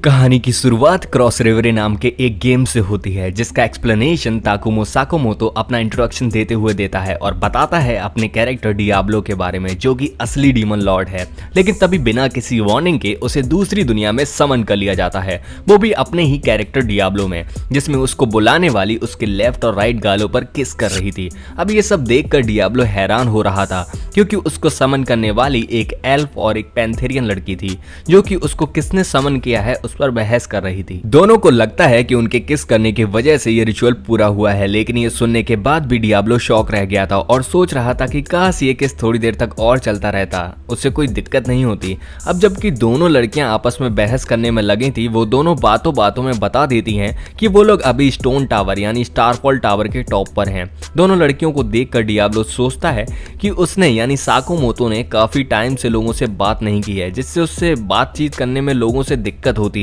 कहानी की शुरुआत क्रॉस रिवरे नाम के एक गेम से होती है जिसका एक्सप्लेनेशन ताकुमो साकामोतो अपना इंट्रोडक्शन देते हुए देता है और बताता है अपने कैरेक्टर डियाब्लो के बारे में जो कि असली डीमन लॉर्ड है। लेकिन तभी बिना किसी वार्निंग के उसे दूसरी दुनिया में समन कर लिया जाता है, वो भी अपने ही कैरेक्टर डियाब्लो में, जिसमें उसको बुलाने वाली उसके लेफ्ट और राइट गालों पर किस कर रही थी। अब ये सब देखकर डियाब्लो हैरान हो रहा था क्योंकि उसको समन करने वाली एक एल्फ और एक पैंथेरियन लड़की थी जो कि उसको किसने समन किया है उस पर बहस कर रही थी। दोनों को लगता है कि उनके किस करने की वजह से ये रिचुअल पूरा हुआ है, लेकिन ये सुनने के बाद भी डियाब्लो शॉक रह गया था और सोच रहा था कि काश ये किस थोड़ी देर तक और चलता रहता, उससे कोई दिक्कत नहीं होती। अब जबकि दोनों लड़कियां आपस में बहस करने में लगी थी, वो दोनों बातों बातों में बता देती हैं कि वो लोग अभी स्टोन टावर यानी स्टारफॉल टावर के टॉप पर हैं। दोनों लड़कियों को देखकर डियाब्लो सोचता है कि उसने यानी साकामोतो ने काफी टाइम से लोगों से बात नहीं की है, जिससे उससे बातचीत करने में लोगों से दिक्कत होती है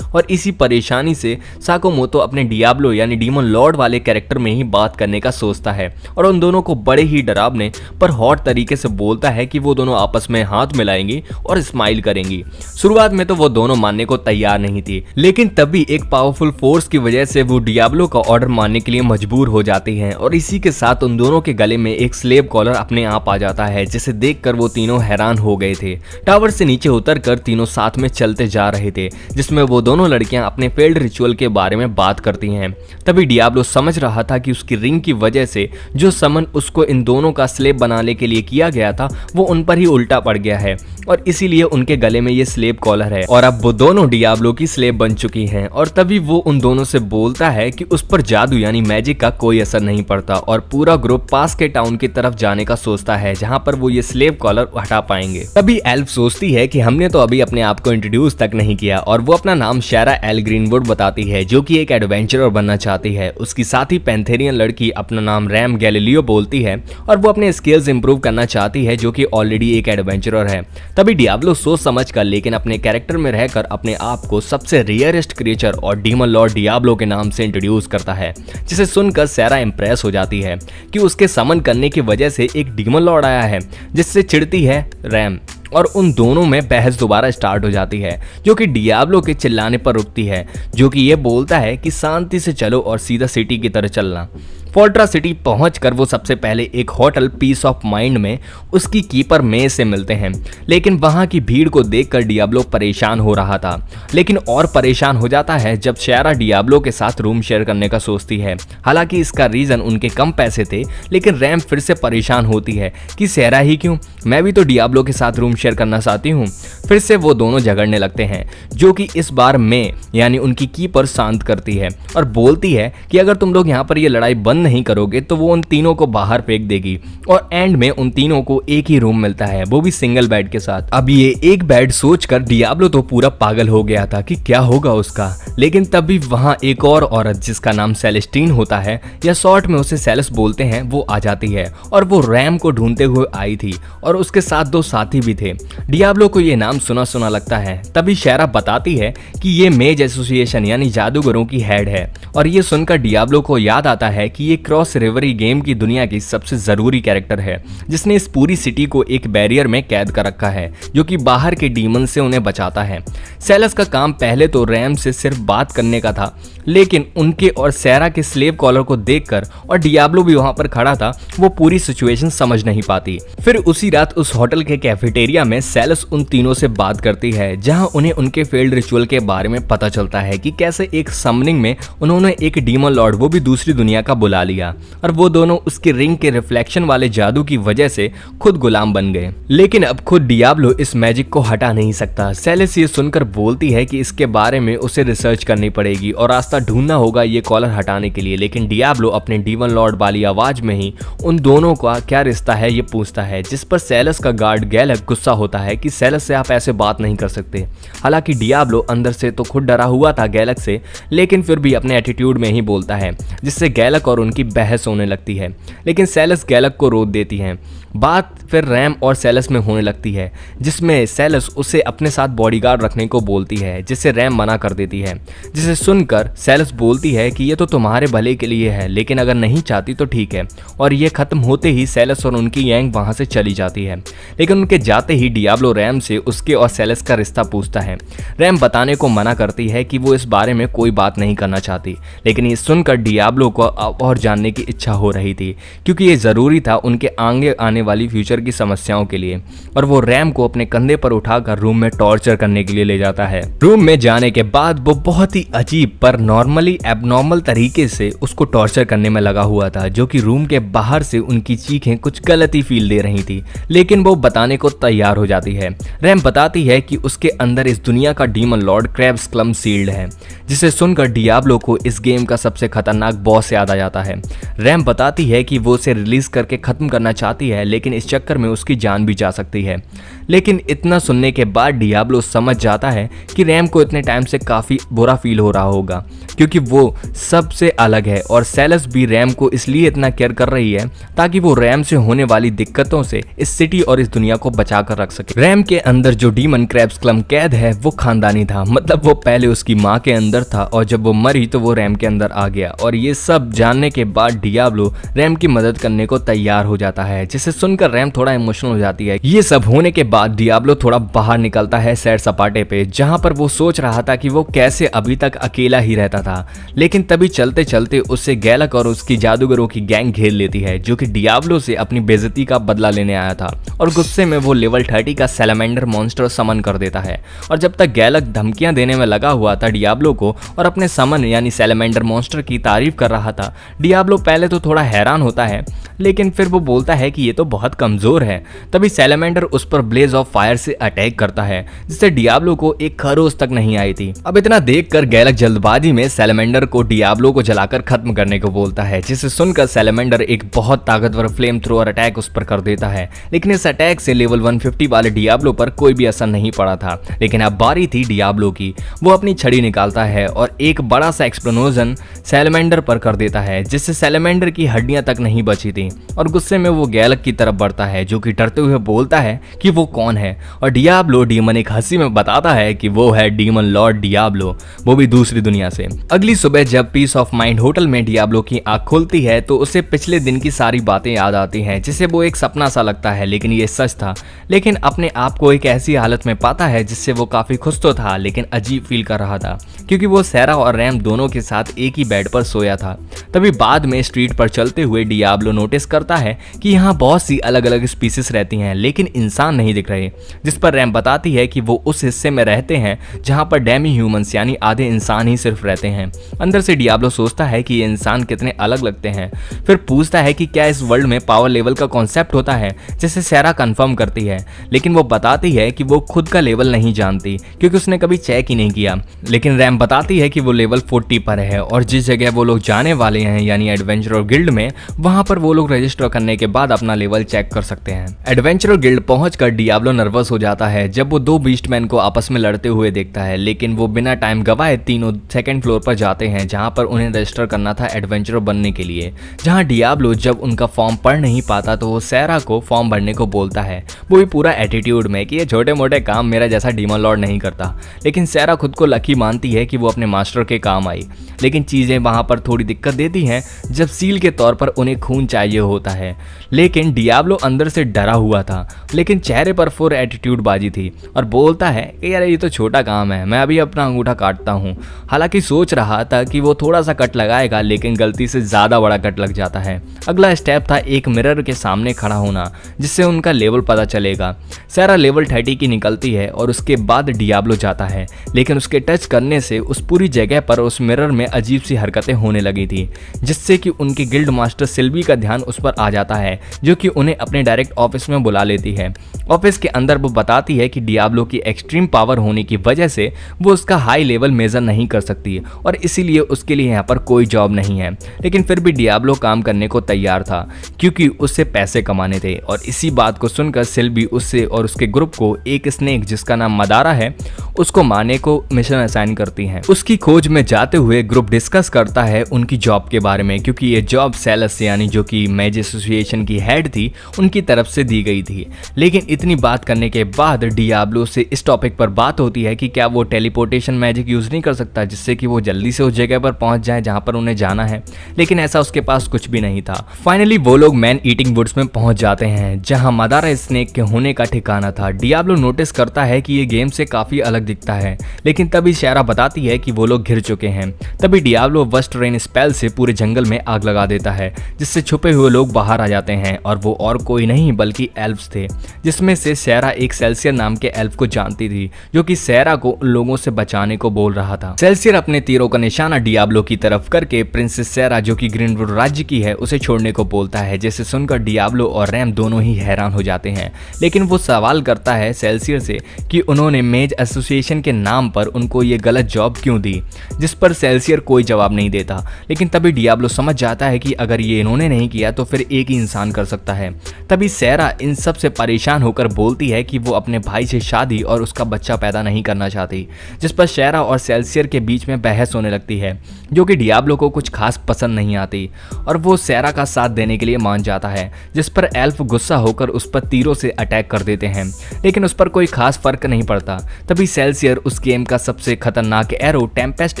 और इसी परेशानी से साकामोतो अपने डियाब्लो यानी डीमन लॉर्ड वाले कैरेक्टर में ही बात करने का सोचता है और उन दोनों को बड़े ही डरावने पर हॉट तरीके से बोलता है कि वो दोनों आपस में हाथ मिलाएंगी और स्माइल करेंगी। शुरुआत में तो वो दोनों मानने को तैयार नहीं थी, लेकिन तभी एक पावरफुल फोर्स की वजह से वो डियाब्लो का ऑर्डर मानने के लिए मजबूर हो जाती हैं और इसी के साथ उन दोनों के गले में एक स्लेव कॉलर अपने आप आ जाता है, जिसे देखकर वो तीनों हैरान हो गए थे। टावर से नीचे उतरकर तीनों साथ में चलते जा रहे थे, जिसमें वो दोनों लड़कियां अपने फेल्ड रिचुअल के बारे में बात करती हैं। तभी डियाब्लो समझ रहा था कि उसकी रिंग की वजह से जो समन उसको इन दोनों का स्लेव बनाने के लिए किया गया था वो उन पर ही उल्टा पड़ गया है और इसीलिए उनके गले में ये स्लेव कॉलर है और अब वो दोनों डियाब्लो की स्लेव बन चुकी हैं। और तभी वो उन दोनों से बोलता है कि उस पर जादू यानी मैजिक का कोई असर नहीं पड़ता और पूरा ग्रुप पास के टाउन की तरफ जाने का सोचता है जहां पर वो ये स्लेव कॉलर हटा पाएंगे। तभी एल्फ सोचती है कि हमने तो अभी अपने आप को इंट्रोड्यूस तक नहीं किया और वो अपना नाम शैरा एल ग्रीनवुड बताती है जो कि एक एडवेंचरर बनना चाहती है। उसकी साथ ही पैंथेरियन लड़की अपना नाम रैम गैलीलियो बोलती है और वो अपने स्किल्स इंप्रूव करना चाहती है जो कि ऑलरेडी एक एडवेंचरर है। तभी डियाब्लो सोच समझ कर लेकिन अपने कैरेक्टर में रहकर अपने आप को सबसे रेयरेस्ट क्रिएचर और डीमन लॉर्ड डियाब्लो के नाम से इंट्रोड्यूस करता है, जिसे सुनकर सैरा इंप्रेस हो जाती है कि उसके समन करने की वजह से एक डीमन लॉर्ड आया है, जिससे चिढ़ती है रैम और उन दोनों में बहस दोबारा स्टार्ट हो जाती है जो कि डियाब्लो के चिल्लाने पर रुकती है, जो कि ये बोलता है कि शांति से चलो और सीधा सिटी की तरह चलना। फोर्ट्रा सिटी पहुंचकर वो सबसे पहले एक होटल पीस ऑफ माइंड में उसकी कीपर मे से मिलते हैं, लेकिन वहां की भीड़ को देखकर डियाब्लो परेशान हो रहा था, लेकिन और परेशान हो जाता है जब शैरा डियाब्लो के साथ रूम शेयर करने का सोचती है। हालांकि इसका रीजन उनके कम पैसे थे, लेकिन रैम फिर से परेशान होती है कि शैरा ही क्यों, मैं भी तो डियाब्लो के साथ रूम शेयर करना चाहती हूँ। फिर से वो दोनों झगड़ने लगते हैं, जो कि इस बार मे यानी उनकी कीपर शांत करती है और बोलती है कि अगर तुम लोग यहाँ पर ये लड़ाई बंद नहीं करोगे तो वो उन तीनों को बाहर फेंक देगी और एंड में उन तीनों को एक ही रूम मिलता है, वो भी सिंगल बेड के साथ। अब ये एक बेड सोचकर डियाब्लो तो पूरा पागल हो गया था कि क्या होगा उसका, लेकिन तभी वहां एक और औरत जिसका नाम सेलेस्टीन होता है या शॉर्ट में उसे सेलेस बोलते हैं, वो आ जाती है और वो रैम को ढूंढते हुए आई थी और उसके साथ दो साथी भी थे। डियाब्लो को ये नाम सुना सुना लगता है। तभी शैरा बताती है कि ये मेज एसोसिएशन यानी जादूगरों की हेड है और ये सुनकर डियाब्लो को याद आता है कि ये क्रॉस रिवरी गेम की दुनिया की सबसे जरूरी कैरेक्टर है जिसने इस पूरी सिटी को एक बैरियर में कैद कर रखा है जो कि बाहर के डीमन से उन्हें बचाता है। सेलेस का काम पहले तो रैम से सिर्फ बात करने का था, लेकिन उनके और सैरा के स्लेव कॉलर को देखकर और डियाब्लो भी वहां पर खड़ा था, वो पूरी सिचुएशन समझ नहीं पाती। फिर उसी रात उस होटल के कैफेटेरिया में सेलेस उन तीनों से बात करती है, जहां उन्हें उनके फेल्ड रिचुअल के बारे में पता चलता है कि कैसे एक समनिंग में उन्होंने एक डीमन लॉर्ड वो भी दूसरी दुनिया का बुला लिया और वो दोनों उसके रिंग के रिफ्लेक्शन वाले जादू की वजह से खुद गुलाम बन गए। लेकिन अब खुद डियाब्लो इस मैजिक को हटा नहीं सकता। सेलेस ये सुनकर बोलती है कि इसके बारे में उसे रिसर्च करनी पड़ेगी और रास्ता ढूंढना होगा ये कॉलर हटाने के लिए, लेकिन डियाब्लो अपने डीमन लॉर्ड वाली आवाज में ही उन दोनों का क्या रिश्ता है ये पूछता है, जिस पर सेलेस का गार्ड गैलक गुस्सा होता है कि सेलेस से आप ऐसे बात नहीं कर सकते। हालांकि डियाब्लो अंदर से तो खुद डरा हुआ था गैलक से, लेकिन फिर भी अपने एटीट्यूड में ही बोलता है, जिससे गैलक और उनकी बहस होने लगती है, लेकिन सेलेस गैलक को रोक देती है। बात फिर रैम और सेलेस में होने लगती है, जिसमें सेलेस उसे अपने साथ बॉडीगार्ड रखने को बोलती है, जिससे रैम मना कर देती है। जिसे सुनकर सेलेस बोलती है कि ये तो तुम्हारे भले के लिए है, लेकिन अगर नहीं चाहती तो ठीक है। और ये खत्म होते ही सेलेस और उनकी गैंग वहां से चली जाती है। लेकिन उनके जाते ही डियाब्लो रैम से उसके और सेलेस का रिश्ता पूछता है। रैम बताने को मना करती है कि वो इस बारे में कोई बात नहीं करना चाहती, लेकिन ये सुनकर डियाब्लो को और जानने की इच्छा हो रही थी, क्योंकि ये जरूरी था उनके आगे आने वाली फ्यूचर की समस्याओं के लिए। और वो रैम को अपने कंधे पर उठाकर रूम में टॉर्चर करने के लिए ले जाता है। रूम में जाने के बाद वो बहुत ही अजीब पर नॉर्मली एबनॉर्मल तरीके से उसको टॉर्चर करने में लगा हुआ था, जो कि रूम के बाहर से उनकी चीखें कुछ गलत ही फील दे रही थी। लेकिन वो बताने को तैयार हो जाती है। रैम बताती है कि उसके अंदर इस दुनिया का डीमन लॉर्ड क्रैब्स क्लम सील्ड है, जिसे सुनकर डियाब्लो को इस गेम का सबसे खतरनाक बॉस याद आ जाता है। रैम बताती है कि वो उसे रिलीज करके खत्म करना चाहती है, लेकिन इस चक्कर में उसकी जान भी जा सकती है। लेकिन इतना सुनने के बाद डियाब्लो समझ जाता है कि रैम को इतने टाइम से काफी बुरा फील हो रहा होगा, क्योंकि वो सबसे अलग है। और सेलेस भी रैम को इसलिए इतना केयर कर रही है ताकि वो रैम से होने वाली दिक्कतों से इस सिटी और इस दुनिया को बचा कर रख सके। रैम के अंदर जो डीमन क्रैब्स क्लम कैद है वो खानदानी था, मतलब वो पहले उसकी माँ के अंदर था और जब वो मरी तो वो रैम के अंदर आ गया। और ये सब जानने के बाद डियाब्लो रैम की मदद करने को तैयार हो जाता है, जिसे सुनकर रैम थोड़ा इमोशनल हो जाती है। ये सब होने के बाद डियाब्लो थोड़ा बाहर निकलता है सैर सपाटे पे, जहां पर वो सोच रहा था कि वो कैसे अभी तक अकेला ही रहता था। लेकिन तभी चलते चलते उससे गैलक और उसकी जादूगरों की गैंग घेर लेती है, जो कि डियाब्लो से अपनी बेइज्जती का बदला लेने आया था। और गुस्से में वो लेवल 30 का सैलमेंडर मॉन्स्टर समन कर देता है। और जब तक गैलक धमकियां देने में लगा हुआ था डियाब्लो को और अपने समन यानी सैलमेंडर मॉन्स्टर की तारीफ कर रहा था, डियाब्लो पहले तो थोड़ा हैरान होता है, लेकिन फिर वो बोलता है कि ये तो बहुत कमजोर है। तभी सैलमेंडर उस पर ब्लेज ऑफ फायर से अटैक करता है, जिससे डियाब्लो को एक खरोच तक नहीं आई थी। अब इतना देखकर गैलक जल्दबाजी में सैलमेंडर को डियाब्लो को जलाकर खत्म करने को बोलता है, जिसे सुनकर सैलमेंडर एक बहुत ताकतवर फ्लेम थ्रोअर अटैक उस पर कर देता है। लेकिन इस अटैक से लेवल 150 वाले डियाब्लो पर कोई भी असर नहीं पड़ा था। लेकिन अब बारी थी डियाब्लो की। वो अपनी छड़ी निकालता है और एक बड़ा सा एक्सप्लोजन सैलमेंडर पर कर देता है, जिससे सैलमेंडर की हड्डियां तक नहीं बची थी। और गुस्से में वो गैलक की तरफ बढ़ता है, जो कि डरते हुए बोलता है कि वो कौन है। और डियाब्लो डीमन एक हंसी में बताता है कि वो है डीमन लॉर्ड डियाब्लो, वो भी दूसरी दुनिया से। अगली सुबह जब पीस ऑफ माइंड होटल में डियाब्लो की आंख खुलती है तो उसे पिछले दिन की सारी बातें याद आती हैं, जिसे वो एक सपना सा लगता है, लेकिन ये सच था। लेकिन अपने आप को एक ऐसी हालत में पाता है जिससे वो काफी खुश तो था, लेकिन अजीब फील कर रहा था, क्योंकि वो सैरा और रैम दोनों के साथ एक ही बेड पर सोया था। तभी बाद में स्ट्रीट पर चलते हुए डियाब्लो नोटिस करता है कि यहाँ बहुत सी अलग अलग स्पीसीज रहती हैं, लेकिन इंसान नहीं दिख रहे। जिस पर रैम बताती है कि वो उस हिस्से में रहते हैं जहाँ पर डेमी ह्यूमंस यानी आधे इंसान ही सिर्फ रहते हैं। अंदर से डियाब्लो सोचता है कि ये इंसान कितने अलग लगते हैं। फिर पूछता है कि क्या इस वर्ल्ड में पावर लेवल का कॉन्सेप्ट होता है, जिसे सैरा कंफर्म करती है। लेकिन वो बताती है कि वो खुद का लेवल नहीं जानती, क्योंकि उसने कभी चेक ही नहीं किया। लेकिन रैम बताती है कि वो लेवल 40 पर है और जिस जगह वो लोग जाने वाले हैं यानी एडवेंचरर गिल्ड में, वहां पर वो लोग रजिस्टर करने के बाद अपना लेवल चेक कर सकते हैं। एडवेंचरर गिल्ड पहुंचकर डियाब्लो नर्वस हो जाता है जब वो दो बीस्टमैन को आपस में लड़ते हुए देखता है। लेकिन वो बिना टाइम गवाए तीनों सेकंड फ्लोर पर जाते हैं, जहां पर उन्हें रजिस्टर करना था एडवेंचरर बनने के लिए। जहां डियाब्लो जब उनका फॉर्म पढ़ नहीं पाता तो वो सैरा को फॉर्म भरने को बोलता है, वो भी पूरा एटीट्यूड में कि ये छोटे मोटे काम मेरा जैसा डीमन लॉर्ड नहीं करता। लेकिन सैरा खुद को लकी मानती है कि वो अपने मास्टर के काम आई। लेकिन चीजें वहां पर थोड़ी दिक्कत देती हैं जब सील के तौर पर उन्हें खून चाहिए होता है। लेकिन डियाब्लो अंदर से डरा हुआ था, लेकिन चेहरे पर फुल एटीट्यूड बाजी थी और बोलता है कि यार ये तो छोटा काम है, मैं अभी अपना अंगूठा काटता हूँ। हालांकि सोच रहा था कि वो थोड़ा सा कट लगाएगा, लेकिन गलती से ज्यादा बड़ा कट लग जाता है। अगला स्टेप था एक मिरर के सामने खड़ा होना, जिससे उनका लेवल पता चलेगा। सैरा लेवल 30 की निकलती है और उसके बाद डियाब्लो जाता है, लेकिन उसके टच करने से उस पूरी जगह पर उस मिरर में अजीब सी हरकतें होने लगी थी, जिससे कि उनके गिल्ड मास्टर सिल्वी का ध्यान उस पर आ जाता है, जो कि उन्हें अपने डायरेक्ट ऑफिस में बुला लेती है। ऑफिस के अंदर वो बताती है कि डियाब्लो की एक्सट्रीम पावर होने की वजह से वो उसका हाई लेवल मेजर नहीं कर सकती और इसीलिए उसके लिए यहाँ पर कोई जॉब नहीं है। लेकिन फिर भी डियाब्लो काम करने को तैयार था, क्योंकि उससे पैसे कमाने थे। और इसी बात को सुनकर सिल्वी उससे और उसके ग्रुप को एक स्नेक जिसका नाम मदारा है उसको मारने को मिशन असाइन करती हैं। उसकी खोज में जाते हुए ग्रुप डिस्कस करता है उनकी जॉब के बारे में, क्योंकि ये जॉब सेलेस यानी जो कि मैज एसोसिएशन की हेड थी उनकी तरफ से दी गई थी। लेकिन इतनी बात करने के बाद डियाब्लो से इस टॉपिक पर बात होती है कि क्या वो टेलीपोर्टेशन मैजिक यूज नहीं कर सकता जिससे कि वो जल्दी से उस जगह पर पहुंच जाए जहां पर उन्हें जाना है, लेकिन ऐसा उसके पास कुछ भी नहीं था। फाइनली वो लोग मैन ईटिंग वुड्स में पहुंच जाते हैं जहां मदारा स्नेक के होने का ठिकाना था। डियाब्लो नोटिस करता है कि ये गेम से काफी अलग दिखता है, लेकिन तभी शायरा बताती है कि वो लोग घिर चुके हैं। तभी डियाब्लो वस्ट रेन स्पेल से पूरे जंगल में आग लगा देता है जिससे छुपे हुए लोग बाहर आ जाते हैं और वो और कोई नहीं बल्कि एल्फ्स थे, जिसमें से शायरा एक सेल्सियर नाम के एल्फ को जानती थी जो कि शायरा को उन लोगों से बचाने को बोल रहा था। सेल्सियर अपने तीरों का निशाना डियाब्लो की तरफ करके प्रिंसेस शायरा जो कि ग्रीनवुड राज्य की है उसे छोड़ने को बोलता है, जिसे सुनकर डियाब्लो और रैम दोनों ही हैरान हो जाते हैं। लेकिन वो सवाल करता है सेल्सियर से कि उन्होंने मेज एसोसिएशन के नाम पर उनको ये गलत जॉब क्यों दी, जिस पर सेल्सियर कोई जवाब नहीं देता। लेकिन तभी डियाब्लो समझ जाता है कि अगर ये इन्होंने नहीं किया तो फिर एक ही इंसान कर सकता है। तभी शायरा इन सब से परेशान होकर बोलती है कि वो अपने भाई से शादी और उसका बच्चा पैदा नहीं करना चाहती, जिस पर शायरा और सेल्सियर के बीच में बहस होने लगती है जो कि डियाब्लो को कुछ खास पसंद नहीं आती और वो शायरा का साथ देने के लिए मान जाता है, जिस पर एल्फ गुस्सा होकर उस पर तीरों से अटैक कर देते हैं, लेकिन उस पर कोई खास फर्क नहीं पड़ता। तभी सेल्सियर उस गेम का सबसे खतरनाक एरो टेम्पेस्ट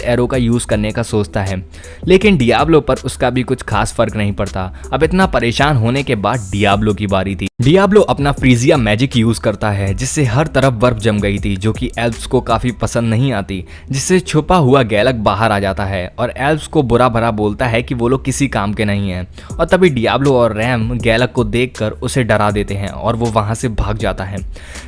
एरो का यूज करने का सोचता है, लेकिन डियाब्लो पर उसका भी कुछ खास फर्क नहीं पड़ता। अब इतना परेशान होने के बाद डियाब्लो की बारी थी। डियाब्लो अपना फ्रीजिया मैजिक यूज करता है जिससे हर तरफ बर्फ जम गई थी जो कि एल्फ्स को काफी पसंद नहीं आती, जिससे छुपा हुआ गैलक बाहर आ जाता है और एल्फ्स को बुरा भरा बोलता है कि वो लोग किसी काम के नहीं हैं। और तभी डियाब्लो और रैम गैलक को देखकर उसे डरा देते हैं और वो वहां से भाग जाता है।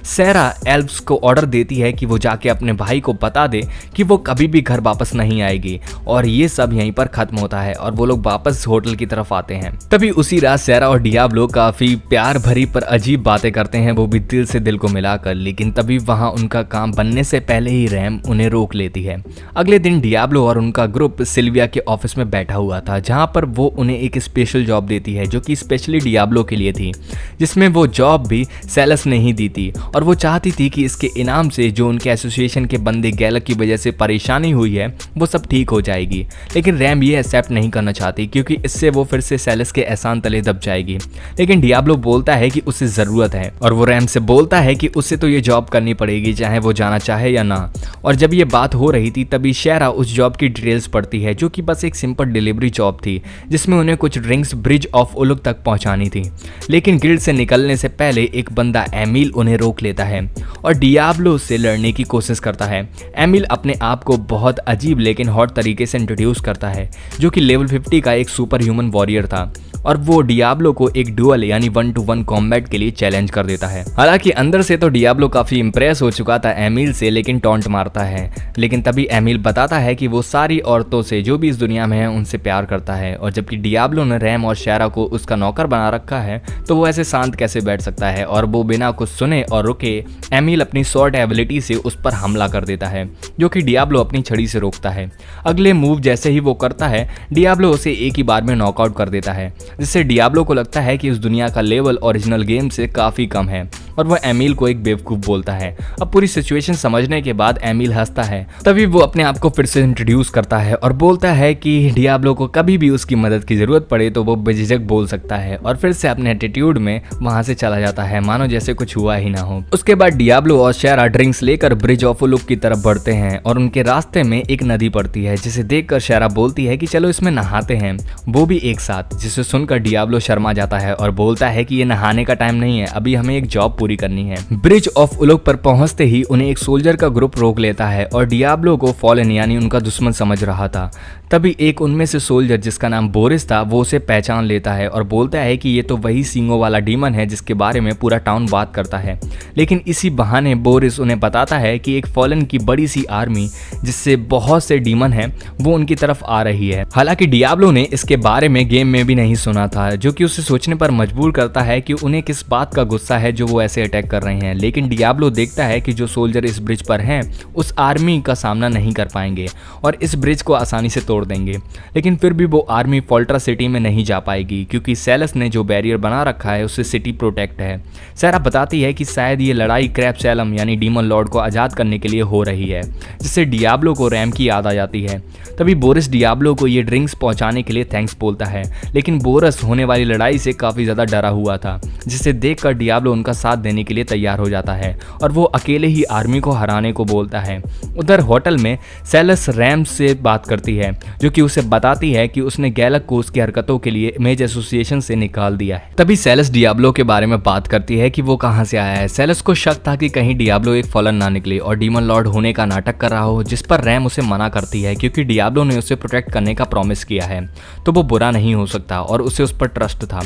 शायरा एल्फ्स को ऑर्डर देती है कि वो जाके अपने भाई को बता दे कि वो कभी भी घर वापस नहीं आएगी और ये सब यहीं पर खत्म होता है और वो लोग वापस होटल की तरफ आते हैं। तभी उसी रात शायरा और डियाब्लो काफी प्यार भरी पर अजीब बातें करते हैं, वो भी दिल से दिल को मिलाकर। लेकिन तभी वहां उनका काम बनने से पहले ही रैम उन्हें रोक लेती है। अगले दिन डियाब्लो और उनका ग्रुप सिल्विया के ऑफिस में बैठा हुआ था जहां पर वो उन्हें एक स्पेशल जॉब देती है जो कि स्पेशली डियाब्लो के लिए थी, जिसमें वो जॉब भी सेलस ने ही दी थी और वो चाहती थी कि इसके इनाम से जो उनके एसोसिएशन के बंदे गैलक की वजह से परेशानी हुई है वो सब ठीक हो जाएगी। लेकिन रैम ये एक्सेप्ट नहीं करना चाहती क्योंकि इससे वो फिर से सेलस के एहसान तले दब जाएगी। लेकिन डियाब्लो बोलता है कि उसे जरूरत है और वो रैम से बोलता है कि उसे तो ये जॉब करनी पड़ेगी चाहे वो जाना चाहे या ना। और जब ये बात हो रही थी तभी शायरा उस जॉब की डिटेल्स पढ़ती है जो कि बस एक सिंपल डिलीवरी जॉब थी जिसमें उन्हें कुछ ड्रिंक्स ब्रिज ऑफ उलुक तक पहुंचानी थी। लेकिन गिल्ड से निकलने से पहले एक बंदा एमिल उन्हें रोक लेता है और डियाब्लो से लड़ने की कोशिश करता है। एमिल अपने आप को बहुत अजीब लेकिन हॉट तरीके से इंट्रोड्यूस करता है जो कि लेवल 50 का एक सुपर ह्यूमन वॉरियर था और वो डियाब्लो को एक डुअल यानी 1-to-1 कॉम्बैट के लिए चैलेंज कर देता है। हालांकि अंदर से तो डियाब्लो काफी इंप्रेस हो चुका था एमिल से, लेकिन टॉन्ट मारता है। लेकिन तभी एमिल बताता है कि वो सारी औरतों से जो भी इस दुनिया में है उनसे प्यार करता है और जबकि डियाब्लो ने रैम और शायरा को उसका नौकर बना रखा है तो वो ऐसे शांत कैसे बैठ सकता है। और वो बिना कुछ सुने और रुके एमिल अपनी शॉर्ट एबिलिटी से उस पर हमला कर देता है जो कि डियाब्लो अपनी छड़ी से रोकता है। अगले मूव जैसे ही वो करता है डियाब्लो उसे एक ही बार में नॉकआउट कर देता है, जिससे डियाब्लो को लगता है कि उस दुनिया का लेवल ओरिजिनल गेम से काफी कम है और वह एमिल को एक बेवकूफ बोलता है। अब पूरी सिचुएशन समझने के बाद एमिल हंसता है। तभी वो अपने आप को फिर से इंट्रोड्यूस करता है और बोलता है कि डियाब्लो को कभी भी उसकी मदद की जरूरत पड़े तो वो बेझिझक बोल सकता है और फिर से अपने एटीट्यूड में वहां से चला जाता है मानो जैसे कुछ हुआ ही ना हो। उसके बाद डियाब्लो और शायरा ड्रिंक्स लेकर ब्रिज ऑफ उलुक की तरफ बढ़ते हैं और उनके रास्ते में एक नदी पड़ती है जिसे देखकर शायरा बोलती है कि चलो इसमें नहाते हैं, वो भी एक साथ। जिसे सुनकर डियाब्लो शर्मा जाता है और बोलता है कि ये नहाने का टाइम नहीं है, अभी हमें एक जॉब पूरी करनी है। ब्रिज ऑफ उलुक पर पहुंचते ही उन्हें एक सोल्जर का ग्रुप रोक लेता है और डियाब्लो को फॉलन यानी उनका दुश्मन समझ रहा था। तभी एक उनमें से सोल्जर जिसका नाम बोरिस था वो उसे पहचान लेता है और बोलता है कि ये तो वही सींगों वाला डीमन है जिसके बारे में पूरा टाउन बात करता है। लेकिन इसी बहाने बोरिस उन्हें बताता है कि एक फॉलन की बड़ी सी आर्मी जिससे बहुत से डीमन हैं वो उनकी तरफ आ रही है। हालांकि डियाब्लो ने इसके बारे में गेम में भी नहीं सुना था, जो कि उसे सोचने पर मजबूर करता है कि उन्हें किस बात का गुस्सा है जो वो ऐसे अटैक कर रहे हैं। लेकिन डियाब्लो देखता है कि जो सोल्जर इस ब्रिज पर हैं उस आर्मी का सामना नहीं कर पाएंगे और इस ब्रिज को आसानी से तोड़ देंगे। लेकिन फिर भी वो आर्मी फोल्ट्रा सिटी में नहीं जा पाएगी क्योंकि सेलस ने जो बैरियर बना रखा है उससे सिटी प्रोटेक्ट है। शायरा बताती है कि शायद ये लड़ाई क्रैप्सैलम यानी डीमन लॉर्ड को आजाद करने के लिए हो रही है, जिससे डियाब्लो को रैम की याद आ जाती है। तभी बोरिस डियाब्लो को ये ड्रिंक्स पहुंचाने के लिए थैंक्स बोलता है, लेकिन बोरिस होने वाली लड़ाई से काफी ज्यादा डरा हुआ था, जिसे देखकर डियाब्लो उनका साथ देने के लिए तैयार हो जाता है और वो अकेले ही आर्मी को हराने को बोलता है। उधर होटल में सेलेस रैम से बात करती है जो कि उसे बताती है कि उसने गैलक को उसकी हरकतों के लिए मेज एसोसिएशन से निकाल दिया है। तभी सेलेस डियाब्लो के बारे में बात करती है कि वो कहां से आया है। सेलेस को शक था कि कहीं डियाब्लो एक फॉलन ना निकले और डीमन लॉर्ड होने का नाटक कर रहा हो, जिस पर रैम उसे मना करती है क्योंकि डियाब्लो ने उसे प्रोटेक्ट करने का प्रॉमिस किया है तो वो बुरा नहीं हो सकता और उसे उस पर ट्रस्ट था।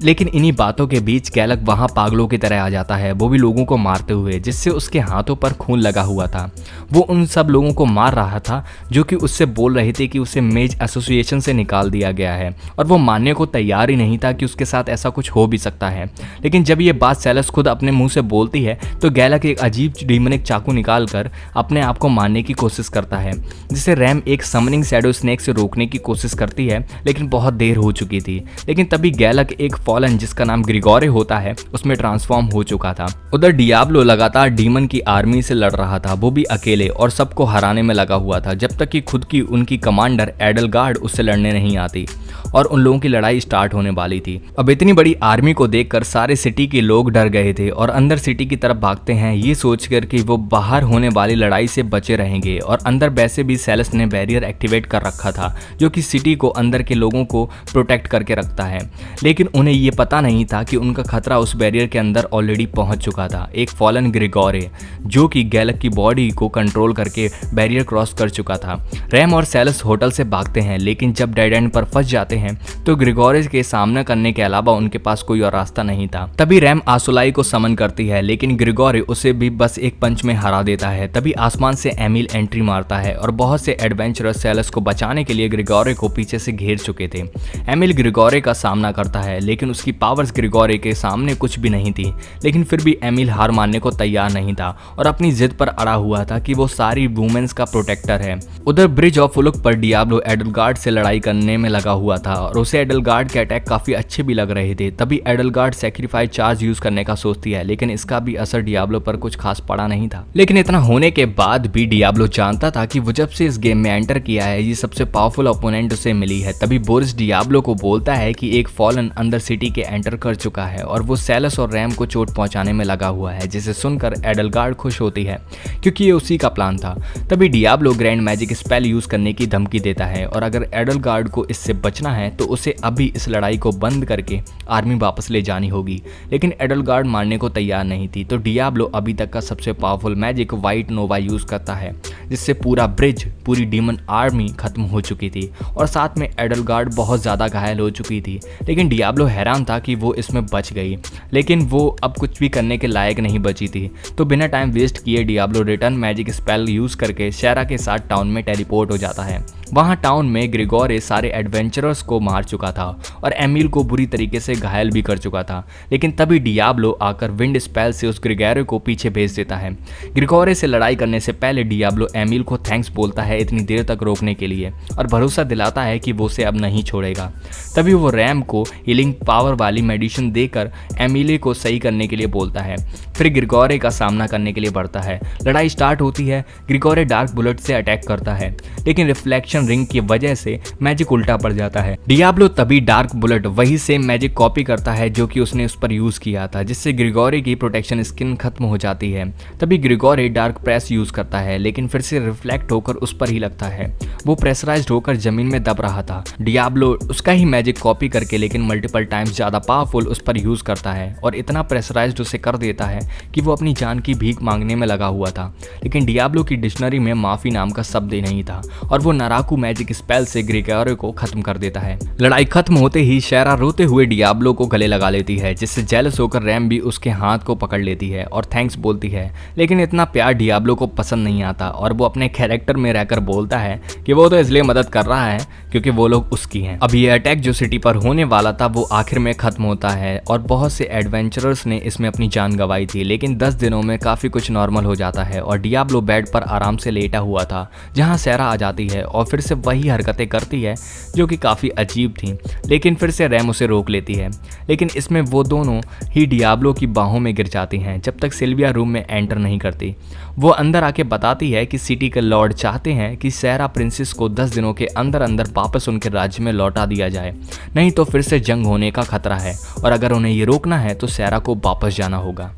लेकिन इन्हीं बातों के बीच गैलक वहां पागलों की तरह आ जाता है, वो भी लोगों को मारते हुए, जिससे उसके हाथों पर खून लगा हुआ था। वो उन सब लोगों को मार रहा था जो कि उससे बोल रहे थे कि उसे मेज एसोसिएशन से निकाल दिया गया है और वो मानने को तैयार ही नहीं था कि उसके साथ ऐसा कुछ हो भी सकता है। लेकिन जब ये बात सेलेस खुद अपने मुंह से बोलती है तो गैलक एक अजीब डीमनिक चाकू निकालकर अपने आप को मारने की कोशिश करता है, जिसे रैम एक समनिंग शैडो स्नेक से रोकने की कोशिश करती है, लेकिन बहुत देर हो चुकी थी। लेकिन तभी गैलक एक फॉलन जिसका नाम ग्रिगोरे होता है उसमें ट्रांसफॉर्म हो चुका था। उधर डियाब्लो लगातार डीमन की आर्मी से लड़ रहा था, वो भी अकेले, और सबको हराने में लगा हुआ था जब तक कि खुद की उनकी कमांडर एडलगार्ड उससे लड़ने नहीं आती और उन लोगों की लड़ाई स्टार्ट होने वाली थी। अब इतनी बड़ी आर्मी को देखकर सारे सिटी के लोग डर गए थे और अंदर सिटी की तरफ भागते हैं, ये सोचकर कि वो बाहर होने वाली लड़ाई से बचे रहेंगे। और अंदर वैसे भी सेलेस ने बैरियर एक्टिवेट कर रखा था जो कि सिटी को अंदर के लोगों को प्रोटेक्ट करके रखता है। लेकिन उन्हें ये पता नहीं था कि उनका खतरा उस बैरियर के अंदर ऑलरेडी पहुंच चुका था। एक फॉलन ग्रिगोरे जो कि गैलक की बॉडी को कंट्रोल करके बैरियर क्रॉस कर चुका था। रैम और सेलेस होटल से भागते हैं, लेकिन जब डेड एंड पर फंस जाते हैं तो ग्रिगोरे के सामना करने के अलावा उनके पास कोई और रास्ता नहीं था। तभी रैम आसुलाई को समन करती है, लेकिन ग्रिगोरे उसे भी बस एक पंच में हरा देता है। तभी आसमान से एमिल एंट्री मारता है और बहुत से एडवेंचरस सेलेस को बचाने के लिए ग्रिगोरे को पीछे से घेर चुके थे। एमिल ग्रिगोरे का सामना करता है, लेकिन उसकी पावर्स ग्रिगोरे के सामने कुछ भी नहीं थी। लेकिन फिर भी एमिल हार मानने को तैयार नहीं था और अपनी जिद पर अड़ा हुआ था कि वो सारी वुमेन्स का प्रोटेक्टर है। उधर ब्रिज ऑफ उलुक पर डियाब्लो एडलगार्ड से लड़ाई करने में लगा हुआ था और उसे एडलगार्ड के अटैक काफी अच्छे भी लग रहे थे। तभी एडलगार्ड सैक्रिफाइस चार्ज यूज करने का सोचती है, लेकिन इसका भी असर डियाब्लो पर कुछ खास पड़ा नहीं था। लेकिन इतना होने के बाद भी डियाब्लो जानता था कि वो जब से इस गेम में एंटर किया है ये सबसे पावरफुल ओपोनेंट उसे मिली है। तभी बोरिस डियाब्लो को बोलता है कि एक फॉलन अंदर सिटी के एंटर कर चुका है और वो सेलेस और रैम को चोट पहुंचाने में लगा हुआ है, जिसे सुनकर एडलगार्ड खुश होती है क्योंकि ये उसी का प्लान था। तभी Diablo grand magic spell use करने की धमकी देता है और अगर एडलगार्ड को इससे बचना है तो उसे अभी इस लड़ाई को बंद करके आर्मी वापस ले जानी होगी। लेकिन एडलगार्ड मारने को तैयार नहीं थी, तो डियाब्लो अभी तक का सबसे पावरफुल मैजिक व्हाइट नोवा यूज करता है, जिससे पूरा ब्रिज, पूरी डीमन आर्मी खत्म हो चुकी थी और साथ में एडलगार्ड बहुत ज्यादा घायल हो चुकी थी। लेकिन डियाब्लो हैरान था कि वो इसमें बच गई, लेकिन वो अब कुछ भी करने के लायक नहीं बची थी। तो बिना टाइम वेस्ट किए Diablo return magic spell use करके शेरा के साथ टाउन में टेलीपोर्ट हो जाता है। वहां टाउन में ग्रिगोरे सारे एडवेंचरर्स को मार चुका था और एमिल को बुरी तरीके से घायल भी कर चुका था। लेकिन तभी डियाब्लो आकर विंड स्पेल से उस ग्रिगोरे को पीछे भेज देता है। ग्रिगोरे से लड़ाई करने से पहले डियाब्लो एमिल को थैंक्स बोलता है इतनी देर तक रोकने के लिए और भरोसा दिलाता है कि वो उसे अब नहीं छोड़ेगा। तभी वो रैम को हीलिंग पावर वाली मेडिसिन देकर एमिले को सही करने के लिए बोलता है। फिर ग्रिगोरे का सामना करने के लिए बढ़ता है। लड़ाई स्टार्ट होती है। ग्रिगोरे डार्क बुलेट से अटैक करता है, लेकिन रिफ्लेक्शन रिंग की वजह से मैजिक उल्टा पड़ जाता है। डियाब्लो तभी डार्क बुलेट वही सेम मैजिक कॉपी करता है जो कि उसने उस पर यूज किया था, जिससे ग्रिगोरे की प्रोटेक्शन स्किन खत्म हो जाती है। तभी ग्रिगोरे डार्क प्रेस यूज करता है, लेकिन फिर से रिफ्लेक्ट होकर उस पर ही लगता है। वो प्रेशराइज्ड होकर जमीन में दब रहा था। डियाब्लो उसका ही मैजिक कॉपी करके लेकिन मल्टीपल टाइम्स ज्यादा पावरफुल उस पर यूज करता है और इतना प्रेशराइज्ड उसे कर देता है कि वो अपनी जान की भीख मांगने में लगा हुआ था। लेकिन डियाब्लो की डिक्शनरी में माफी नाम का शब्द ही नहीं था और वो नाराकू मैजिक स्पेल से ग्रिगोरे को खत्म कर देता है। लड़ाई खत्म होते ही शेरा रोते हुए डियाब्लो को गले लगा लेती है, जिससे जेलस होकर रैम भी उसके हाथ को पकड़ लेती है और थैंक्स बोलती है। लेकिन इतना प्यार डियाब्लो को पसंद नहीं आता और वो अपने कैरेक्टर में रहकर बोलता है कि वो तो इसलिए मदद कर रहा है क्योंकि वो लोग उसकी हैं। अब ये अटैक जो सिटी पर होने वाला था वो आखिर में खत्म होता है और बहुत से एडवेंचरर्स ने इसमें अपनी जान गंवाई थी। लेकिन 10 दिनों में काफी कुछ नॉर्मल हो जाता है और डियाब्लो बेड पर आराम से लेटा हुआ था, जहां शेरा आ जाती है और फिर से वही हरकतें करती है जो कि काफी अजीब थी। लेकिन फिर से रैम उसे रोक लेती है, लेकिन इसमें वो दोनों ही डियाब्लो की बाहों में गिर जाती हैं जब तक सिल्विया रूम में एंटर नहीं करती। वो अंदर आके बताती है कि सिटी के लॉर्ड चाहते हैं कि शेरा प्रिंसेस को 10 दिनों के अंदर अंदर वापस उनके राज्य में लौटा दिया जाए, नहीं तो फिर से जंग होने का खतरा है और अगर उन्हें ये रोकना है तो शेरा को वापस जाना होगा।